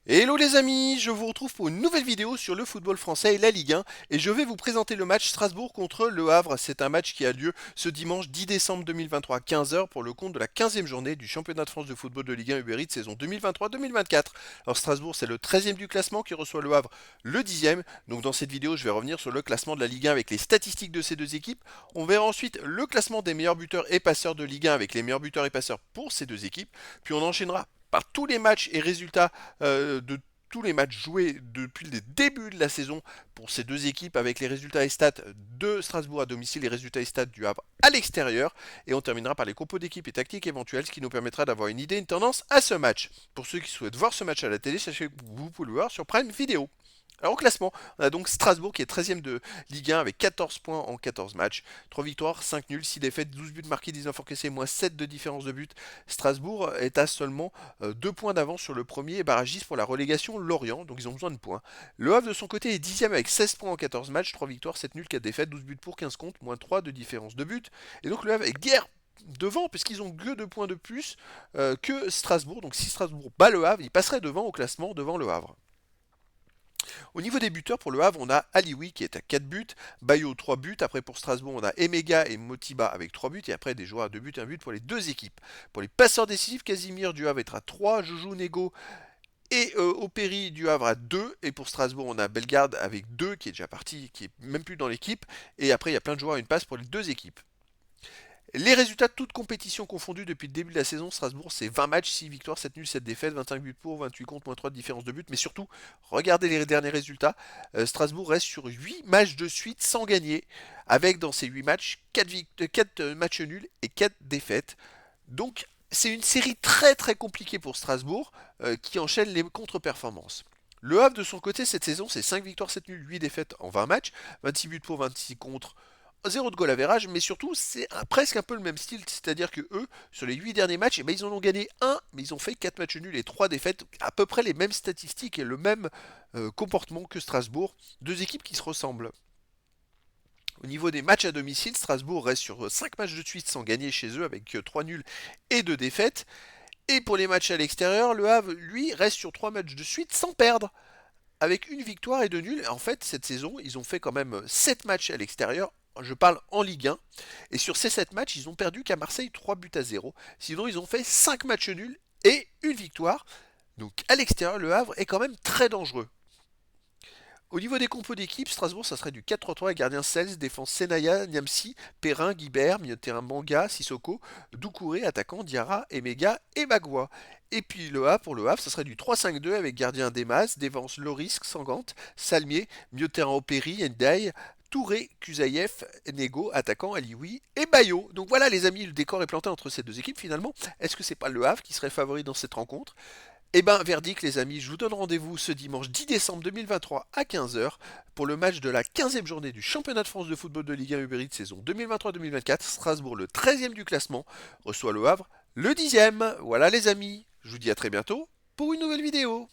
Hello les amis, je vous retrouve pour une nouvelle vidéo sur le football français et la Ligue 1 et je vais vous présenter le match Strasbourg contre Le Havre. C'est un match qui a lieu ce dimanche 10 décembre 2023 15 h pour le compte de la 15e journée du championnat de France de football de Ligue 1 Uber Eats saison 2023-2024. Alors Strasbourg c'est le 13e du classement qui reçoit Le Havre le 10e. Donc dans cette vidéo je vais revenir sur le classement de la Ligue 1 avec les statistiques de ces deux équipes. On verra ensuite le classement des meilleurs buteurs et passeurs de Ligue 1 avec les meilleurs buteurs et passeurs pour ces deux équipes. Puis on enchaînera par tous les matchs et résultats de tous les matchs joués depuis le début de la saison pour ces deux équipes avec les résultats et stats de Strasbourg à domicile, les résultats et stats du Havre à l'extérieur. Et on terminera par les compos d'équipe et tactiques éventuelles, ce qui nous permettra d'avoir une idée, une tendance à ce match. Pour ceux qui souhaitent voir ce match à la télé, sachez que vous pouvez le voir sur Prime Video. Alors au classement, on a donc Strasbourg qui est 13e de Ligue 1 avec 14 points en 14 matchs. 3 victoires, 5 nuls, 6 défaites, 12 buts marqués, 19 encaissés, moins 7 de différence de but. Strasbourg est à seulement 2 points d'avance sur le premier et barragiste pour la relégation Lorient, donc ils ont besoin de points. Le Havre de son côté est 10e avec 16 points en 14 matchs, 3 victoires, 7 nuls, 4 défaites, 12 buts pour 15 comptes, moins 3 de différence de but. Et donc le Havre est guère devant puisqu'ils ont que 2 points de plus que Strasbourg. Donc si Strasbourg bat le Havre, il passerait devant au classement devant le Havre. Au niveau des buteurs, pour le Havre, on a Alioui qui est à 4 buts, Bayo 3 buts, après pour Strasbourg, on a Emega et Motiba avec 3 buts, et après des joueurs à 2 buts, 1 but pour les deux équipes. Pour les passeurs décisifs, Casimir du Havre est à 3, Joujou Nego et Opéry du Havre à 2, et pour Strasbourg, on a Bellegarde avec 2 qui est déjà parti, qui est même plus dans l'équipe, et après il y a plein de joueurs à une passe pour les deux équipes. Les résultats de toutes compétitions confondues depuis le début de la saison, Strasbourg, c'est 20 matchs, 6 victoires, 7 nuls, 7 défaites, 25 buts pour, 28 contre, moins 3 de différence de but. Mais surtout, regardez les derniers résultats. Strasbourg reste sur 8 matchs de suite sans gagner, avec dans ces 8 matchs 4 matchs nuls et 4 défaites. Donc, c'est une série très très compliquée pour Strasbourg, qui enchaîne les contre-performances. Le Havre de son côté cette saison c'est 5 victoires, 7 nuls, 8 défaites en 20 matchs, 26 buts pour, 26 contre, zéro de goal average, mais surtout c'est presque un peu le même style, c'est-à-dire que eux, sur les 8 derniers matchs, eh ben, ils en ont gagné un, mais ils ont fait 4 matchs nuls et 3 défaites, à peu près les mêmes statistiques et le même comportement que Strasbourg, deux équipes qui se ressemblent. Au niveau des matchs à domicile, Strasbourg reste sur 5 matchs de suite sans gagner chez eux avec 3 nuls et 2 défaites. Et pour les matchs à l'extérieur, le Havre, lui, reste sur 3 matchs de suite sans perdre avec une victoire et deux nuls. En fait, cette saison, ils ont fait quand même 7 matchs à l'extérieur. Je parle en Ligue 1. Et sur ces 7 matchs, ils ont perdu qu'à Marseille 3 buts à 0. Sinon, ils ont fait 5 matchs nuls et une victoire. Donc à l'extérieur, le Havre est quand même très dangereux. Au niveau des compos d'équipe, Strasbourg, ça serait du 4-3-3, gardien 16, défense Senaya, Niamsi, Perrin, Guibert, milieu de terrain Manga, Sissoko, Doucouré, attaquant Diarra, Emega et Magua. Et puis le A pour le Havre, ça serait du 3-5-2 avec gardien Demas, défense Loris, Sangante, Salmier, milieu de terrain Opéry, Ndiaye, Touré, Kuzaïev, Nego, attaquant Alioui et Bayo. Donc voilà les amis, le décor est planté entre ces deux équipes finalement. Est-ce que c'est pas le Havre qui serait favori dans cette rencontre? Eh ben, verdict les amis, je vous donne rendez-vous ce dimanche 10 décembre 2023 à 15 h pour le match de la 15e journée du championnat de France de football de Ligue 1 Uber Eats saison 2023-2024. Strasbourg, le 13e du classement, reçoit le Havre, le 10e. Voilà les amis, je vous dis à très bientôt pour une nouvelle vidéo.